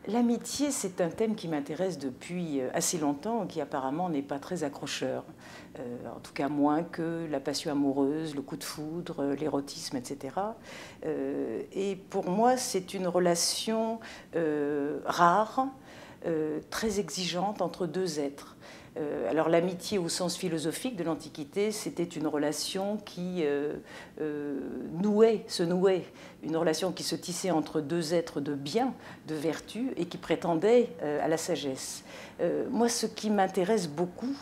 L'amitié, c'est un thème qui m'intéresse depuis assez longtemps, qui apparemment n'est pas très accrocheur. En tout cas, moins que la passion amoureuse, le coup de foudre, l'érotisme, etc. Et pour moi, c'est une relation rare, très exigeante entre deux êtres. Alors l'amitié au sens philosophique de l'Antiquité, c'était une relation qui se nouait, une relation qui se tissait entre deux êtres de bien, de vertu, et qui prétendait à la sagesse. Moi, ce qui m'intéresse beaucoup,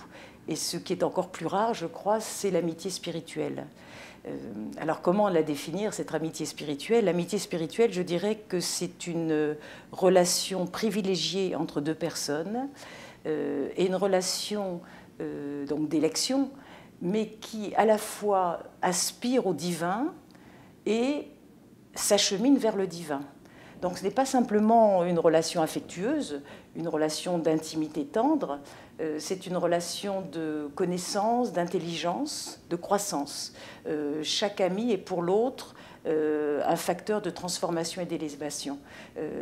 et ce qui est encore plus rare, je crois, c'est l'amitié spirituelle. Alors comment la définir, cette amitié spirituelle? L'amitié spirituelle, je dirais que c'est une relation privilégiée entre deux personnes, et une relation donc d'élection, mais qui à la fois aspire au divin et s'achemine vers le divin. Donc ce n'est pas simplement une relation affectueuse, une relation d'intimité tendre, c'est une relation de connaissance, d'intelligence, de croissance. Chaque ami est pour l'autre un facteur de transformation et d'élévation.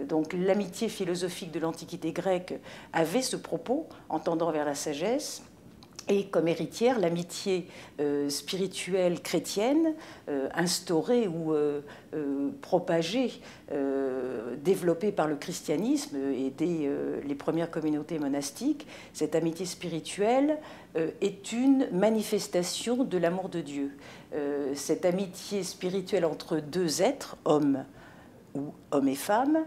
Donc l'amitié philosophique de l'Antiquité grecque avait ce propos en tendant vers la sagesse. Et comme héritière, l'amitié spirituelle chrétienne, instaurée ou propagée, développée par le christianisme et dès les premières communautés monastiques, cette amitié spirituelle est une manifestation de l'amour de Dieu. Cette amitié spirituelle entre deux êtres, hommes ou hommes et femmes,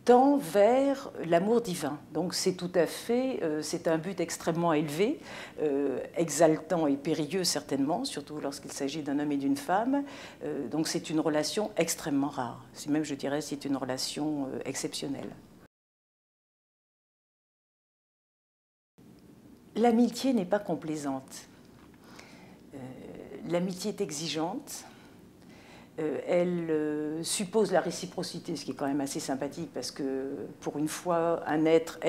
tend vers l'amour divin. Donc c'est tout à fait, c'est un but extrêmement élevé, exaltant et périlleux certainement, surtout lorsqu'il s'agit d'un homme et d'une femme. Donc c'est une relation extrêmement rare. C'est même, je dirais, c'est une relation exceptionnelle. L'amitié n'est pas complaisante. L'amitié est exigeante. Elle suppose la réciprocité, ce qui est quand même assez sympathique parce que pour une fois, un être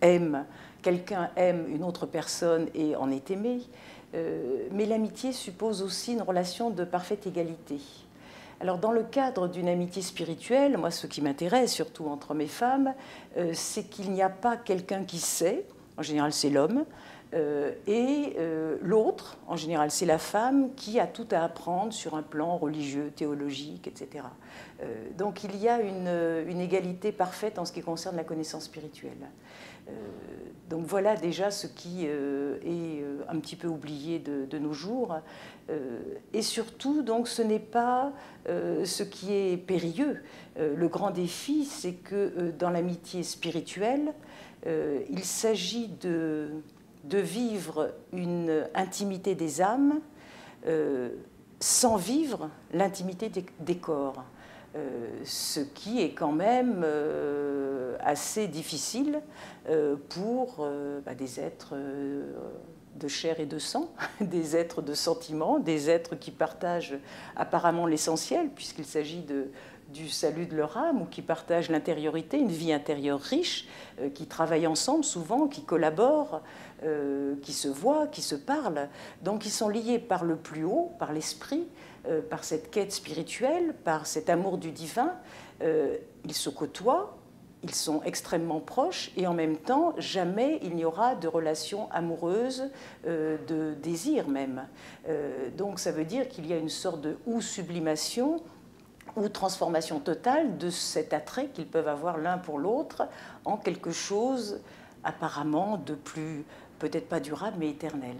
aime, quelqu'un aime une autre personne et en est aimé. Mais l'amitié suppose aussi une relation de parfaite égalité. Alors dans le cadre d'une amitié spirituelle, moi ce qui m'intéresse surtout entre hommes et femmes, c'est qu'il n'y a pas quelqu'un qui sait, en général c'est l'homme, et l'autre, en général c'est la femme, qui a tout à apprendre sur un plan religieux, théologique, etc. Donc il y a une égalité parfaite en ce qui concerne la connaissance spirituelle. Donc voilà déjà ce qui est un petit peu oublié de nos jours. Et surtout, donc, ce n'est pas ce qui est périlleux. Le grand défi, c'est que dans l'amitié spirituelle, il s'agit de vivre une intimité des âmes sans vivre l'intimité des corps. Ce qui est quand même assez difficile pour des êtres de chair et de sang, des êtres de sentiments, des êtres qui partagent apparemment l'essentiel, puisqu'il s'agit du salut de leur âme, ou qui partagent l'intériorité, une vie intérieure riche, qui travaillent ensemble souvent, qui collaborent, qui se voient, qui se parlent. Donc ils sont liés par le plus haut, par l'esprit, par cette quête spirituelle, par cet amour du divin. Ils se côtoient, ils sont extrêmement proches, et en même temps, jamais il n'y aura de relation amoureuse, de désir même. Donc ça veut dire qu'il y a une sorte de sublimation ou transformation totale de cet attrait qu'ils peuvent avoir l'un pour l'autre en quelque chose apparemment de plus, peut-être pas durable, mais éternel.